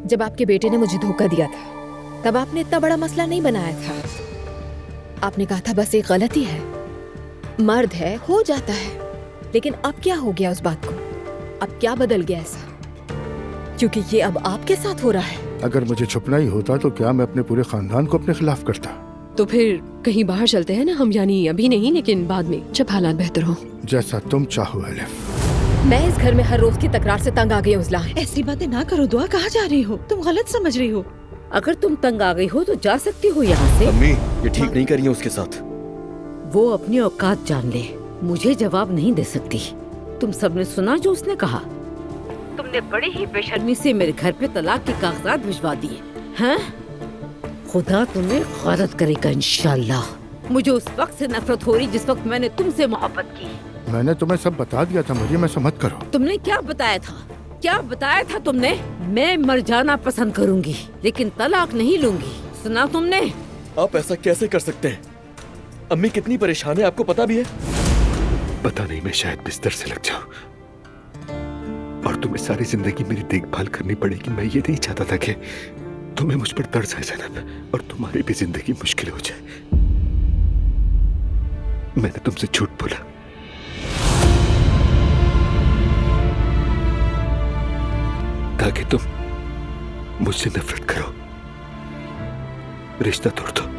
जब आपके बेटे ने मुझे धोखा दिया था तब आपने इतना बड़ा मसला नहीं बनाया था। आपने कहा था बस एक गलती है, मर्द है, हो जाता है। लेकिन अब क्या हो गया उस बात को? अब क्या बदल गया ऐसा? क्योंकि ये अब आपके साथ हो रहा है। अगर मुझे छुपना ही होता तो क्या मैं अपने पूरे खानदान को अपने खिलाफ करता? तो फिर कहीं बाहर चलते हैं ना हम, यानी अभी नहीं लेकिन बाद में जब हालात बेहतर हो। जैसा तुम चाहो एलिफ। मैं इस घर में हर रोज की तकरार से तंग आ गई हूँ उजला। ऐसी बातें ना करो दुआ, कहाँ जा रही हो? तुम गलत समझ रही हो। अगर तुम तंग आ गई हो तो जा सकती हो यहाँ से। अम्मी, ये ठीक नहीं करी है उसके साथ। वो अपनी औकात जान ले, मुझे जवाब नहीं दे सकती। तुम सबने सुना जो उसने कहा। तुमने बड़ी ही बेशर्मी से मेरे घर पे तलाक के कागजात भिजवा दिए हैं। खुदा तुम्हें गलत करेगा इंशाल्लाह। मुझे उस वक्त से नफरत हो रही जिस वक्त मैंने तुमसे मोहब्बत की। मैंने तुम्हें सब बता दिया था मरियम, ऐसा मत करो। तुमने क्या बताया था? क्या बताया था तुमने? मैं मर जाना पसंद करूंगी लेकिन तलाक नहीं लूंगी, सुना तुमने? आप ऐसा कैसे कर सकते हैं? अम्मी कितनी परेशान है आपको पता भी है? पता नहीं, मैं शायद बिस्तर से लग जाऊं और तुम्हें सारी जिंदगी मेरी देखभाल करनी पड़ेगी। मैं ये नहीं चाहता था कि तुम्हें मुझ पर तरस आए ज़ैनब, और तुम्हारी भी जिंदगी मुश्किल हो जाए। मैंने तुमसे झूठ बोला। ताकि तुम मुझसे नफरत करो, रिश्ता तोड़ दो।